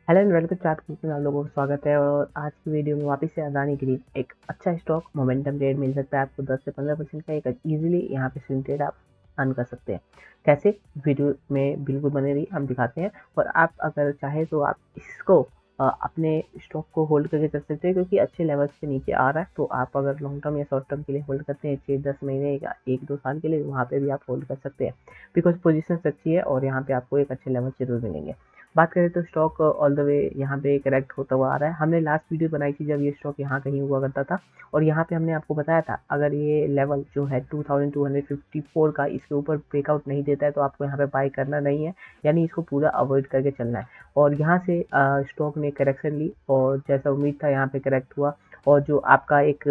Hello and welcome chart में आप लोगों का स्वागत है। और आज की वीडियो में वापस से अदानी के लिए एक अच्छा स्टॉक मोमेंटम ट्रेड मिल सकता है आपको 10 से 15% का एक इजीली यहाँ पे स्विंग ट्रेड आप अर्न कर सकते हैं। कैसे? वीडियो में बिल्कुल बने रही, हम दिखाते हैं। और आप अगर चाहे तो आप इसको अपने स्टॉक को होल्ड करके कर सकते हैं, क्योंकि अच्छे लेवल से नीचे आ रहा है। तो आप अगर लॉन्ग टर्म या शॉर्ट टर्म के लिए होल्ड करते हैं 6-10 महीने या 1-2 साल के लिए, वहाँ पे भी आप होल्ड कर सकते हैं, बिकॉज पोजीशन अच्छी है और यहाँ पे आपको एक अच्छे लेवल जरूर मिलेंगे। बात करें तो स्टॉक ऑल द वे यहाँ पे करेक्ट होता हुआ आ रहा है। हमने लास्ट वीडियो बनाई थी जब ये स्टॉक यहाँ कहीं हुआ करता था, और यहाँ पे हमने आपको बताया था अगर ये लेवल जो है 2254 का इसके ऊपर ब्रेकआउट नहीं देता है तो आपको यहाँ पे बाय करना नहीं है, यानी इसको पूरा अवॉइड करके चलना है। और यहाँ से स्टॉक ने करेक्शन ली और जैसा उम्मीद था यहाँ पे करेक्ट हुआ। और जो आपका एक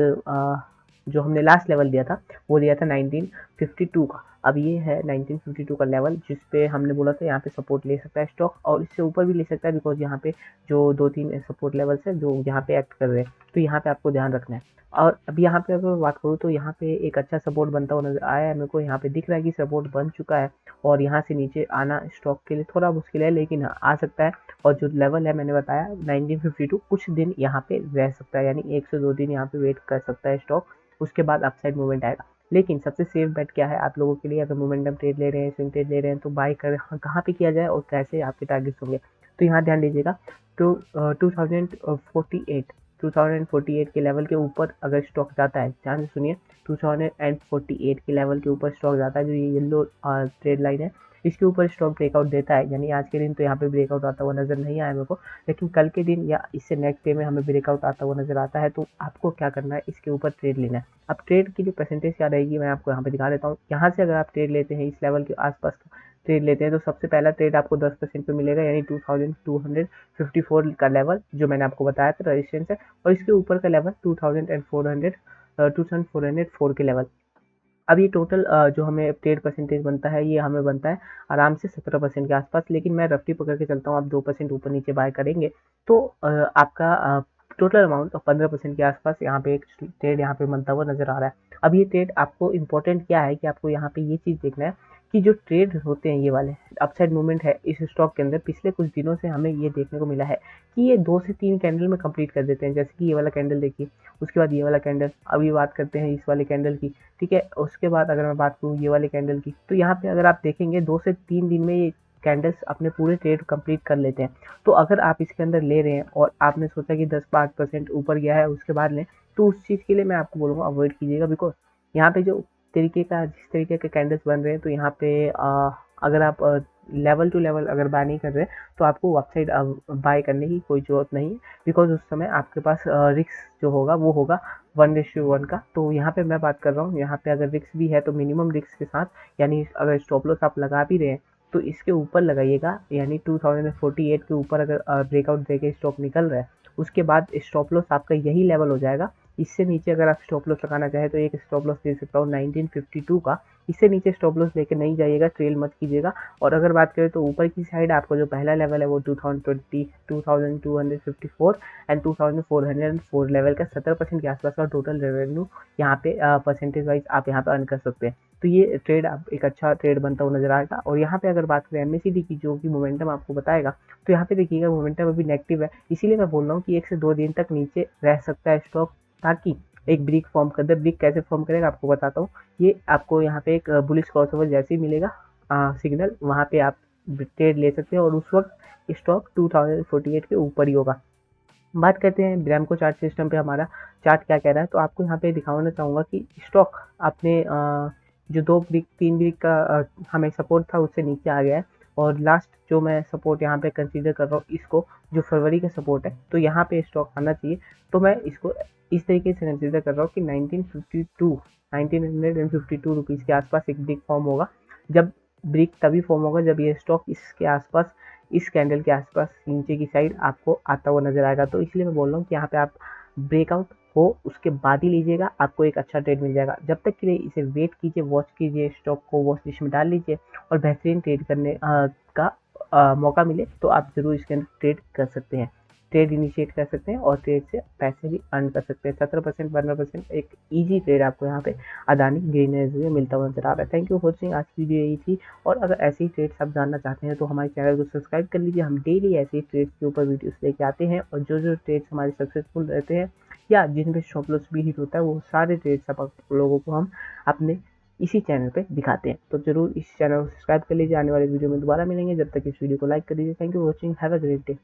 जो हमने लास्ट लेवल दिया था वो दिया था 1952 का। अब ये है 1952 का लेवल, जिस पे हमने बोला था यहाँ पे सपोर्ट ले सकता है स्टॉक, और इससे ऊपर भी ले सकता है, बिकॉज यहाँ पे जो 2-3 सपोर्ट लेवल्स है जो यहाँ पे एक्ट कर रहे हैं, तो यहाँ पे आपको ध्यान रखना है। और अब यहाँ पे अगर बात करूँ तो यहाँ पे एक अच्छा सपोर्ट बनता हुआ नजर आया है मेरे को। यहाँ पे दिख रहा है कि सपोर्ट बन चुका है, और यहाँ से नीचे आना स्टॉक के लिए थोड़ा मुश्किल है, लेकिन हाँ आ सकता है। और जो लेवल है मैंने बताया 1952, कुछ दिन यहाँ पे रह सकता है, यानी 1 से 2 दिन यहाँ पे वेट कर सकता है स्टॉक। उसके बाद अपसाइड मूवमेंट आएगा। लेकिन सबसे सेफ बेट क्या है आप लोगों के लिए? अगर मोमेंटम ट्रेड ले रहे हैं, स्विंग ट्रेड ले रहे हैं, तो बाय कर कहाँ पे किया जाए और कैसे आपके टारगेट्स होंगे, तो यहाँ ध्यान दीजिएगा। तो 2048 के लेवल के ऊपर अगर स्टॉक जाता है, ध्यान से सुनिए, 2048 के लेवल के ऊपर स्टॉक जाता है, जो ये येलो ट्रेड लाइन है, इसके ऊपर स्टॉक ब्रेकआउट देता है, यानी आज के दिन तो यहाँ पे ब्रेकआउट आता हुआ नजर नहीं आया मेरे को, लेकिन कल के दिन या इससे नेक्स्ट डे में हमें ब्रेकआउट आता हुआ नजर आता है, तो आपको क्या करना है, इसके ऊपर ट्रेड लेना है। अब ट्रेड की जो परसेंटेज क्या रहेगी मैं आपको यहाँ पे दिखा देता हूँ। यहाँ से अगर आप ट्रेड लेते हैं, इस लेवल के आसपास ट्रेड लेते हैं, तो सबसे पहला ट्रेड आपको 10% पे मिलेगा, यानी 2254 का लेवल जो मैंने आपको बताया था रेजिस्टेंस है, और इसके ऊपर का लेवल 2404 के लेवल। अब ये टोटल जो हमें ट्रेड परसेंटेज बनता है, ये हमें बनता है आराम से 17% के आसपास, लेकिन मैं रफली पकड़ के चलता हूँ, आप 2% ऊपर नीचे बाय करेंगे तो आपका टोटल अमाउंट 15% के आसपास यहाँ पे एक ट्रेड यहाँ पे बनता हुआ नजर आ रहा है। अब ये ट्रेड आपको इम्पोर्टेंट क्या है कि आपको यहाँ पे ये चीज़ देखना है कि जो ट्रेड होते हैं ये वाले अपसाइड मूवमेंट है इस स्टॉक के अंदर, पिछले कुछ दिनों से हमें ये देखने को मिला है कि ये 2 से 3 कैंडल में कंप्लीट कर देते हैं। जैसे कि ये वाला कैंडल देखिए, उसके बाद ये वाला कैंडल, अभी बात करते हैं इस वाले कैंडल की, ठीक है। उसके बाद अगर मैं बात करूँ ये वाले कैंडल की, तो यहाँ पे अगर आप देखेंगे 2 से 3 दिन में ये कैंडल्स अपने पूरे ट्रेड कंप्लीट कर लेते हैं। तो अगर आप इसके अंदर ले रहे हैं और आपने सोचा कि 10-5% ऊपर गया है उसके बाद लें, तो उस चीज़ के लिए मैं आपको बोलूँगा अवॉइड कीजिएगा, बिकॉज यहाँ पे जो जिस तरीके के कैंडल्स बन रहे हैं, तो यहाँ पे अगर आप लेवल टू लेवल अगर बाय नहीं कर रहे, तो आपको अपसाइड बाय करने की कोई ज़रूरत नहीं है, बिकॉज उस समय आपके पास रिस्क जो होगा वो होगा 1:1 का। तो यहाँ पे मैं बात कर रहा हूँ, यहाँ पे अगर रिस्क भी है तो मिनिमम रिस्क के साथ, यानी अगर स्टॉप लॉस आप लगा भी रहे हैं तो इसके ऊपर लगाइएगा, यानी 2048 के ऊपर अगर ब्रेकआउट देके स्टॉक निकल रहा है, उसके बाद स्टॉप लॉस आपका यही लेवल हो जाएगा। इससे नीचे अगर आप स्टॉप लॉस लगाना चाहे तो एक स्टॉप लॉस दे सकता हूँ 1952 का। इससे नीचे स्टॉप लॉस लेके नहीं जाइएगा, ट्रेल मत कीजिएगा। और अगर बात करें तो ऊपर की साइड आपका जो पहला लेवल है वो 2254 एंड 2404 लेवल का 17% के आसपास का टोटल रेवेन्यू यहाँ पे परसेंटेज वाइज आप यहाँ पे अर्न कर सकते हैं। तो ये ट्रेड आप एक अच्छा ट्रेड बनता हुआ नजर आएगा। और यहाँ पे अगर बात करें एमएसीडी की, जो कि मोमेंटम आपको बताएगा, तो यहाँ पे देखिएगा मोमेंटम अभी नेगेटिव है, इसीलिए मैं बोल रहा हूँ कि 1 से 2 दिन तक नीचे रह सकता है स्टॉक, ताकि एक ब्रिक फॉर्म कर दे। ब्रिक कैसे फॉर्म करेगा आपको बताता हूँ। ये आपको यहाँ पे एक बुलिश क्रॉसओवर जैसे ही मिलेगा सिग्नल, वहाँ पे आप ट्रेड ले सकते हैं, और उस वक्त स्टॉक 2048 के ऊपर ही होगा। बात करते हैं ब्रैमको चार्ट सिस्टम पे हमारा चार्ट क्या कह रहा है, तो आपको यहाँ पे दिखाना चाहूँगा कि स्टॉक आपने जो 2 ब्रिक 3 ब्रिक का हमें सपोर्ट था उससे नीचे आ गया है। और लास्ट जो मैं सपोर्ट यहाँ पे कंसीडर कर रहा हूँ इसको, जो फरवरी का सपोर्ट है, तो यहाँ पे स्टॉक आना चाहिए। तो मैं इसको इस तरीके से कंसीडर कर रहा हूँ कि 1952 रुपीज़ के आसपास एक ब्रिक फॉर्म होगा। जब ब्रिक तभी फॉर्म होगा जब ये स्टॉक इसके आसपास, इस कैंडल के आसपास नीचे की साइड आपको आता हुआ नजर आएगा। तो इसलिए मैं बोल रहा हूँ कि यहाँ पे आप ब्रेकआउट हो उसके बाद ही लीजिएगा, आपको एक अच्छा ट्रेड मिल जाएगा। जब तक के लिए इसे वेट कीजिए, वॉच कीजिए, स्टॉक को वॉच लिस्ट में डाल लीजिए, और बेहतरीन ट्रेड करने का मौका मिले तो आप जरूर इसके अंदर ट्रेड कर सकते हैं। ट्रेड इनिशिएट कर सकते हैं और ट्रेड से पैसे भी अर्न कर सकते हैं। 17% 15% एक ईजी ट्रेड आपको यहाँ पे अदानी ग्रीन एनर्जी में मिलता हुआ नजर आ रहा है। Thank you for watching. आज की वीडियो यही थी, और अगर ऐसी ट्रेड्स आप जानना चाहते हैं तो हमारे चैनल को सब्सक्राइब कर लीजिए। हम डेली ऐसी ट्रेड्स के ऊपर वीडियोस लेके आते हैं, और जो ट्रेड्स हमारे सक्सेसफुल रहते हैं या जिनमें स्टॉप लॉस भी हिट होता है, वो सारे ट्रेड्स आप लोगों को हम अपने इसी चैनल पे दिखाते हैं। तो जरूर इस चैनल को सब्सक्राइब कर लीजिए। आने वाले वीडियो में दोबारा मिलेंगे, जब तक इस वीडियो को लाइक कर दीजिए। Thank you for watching. Have a great day.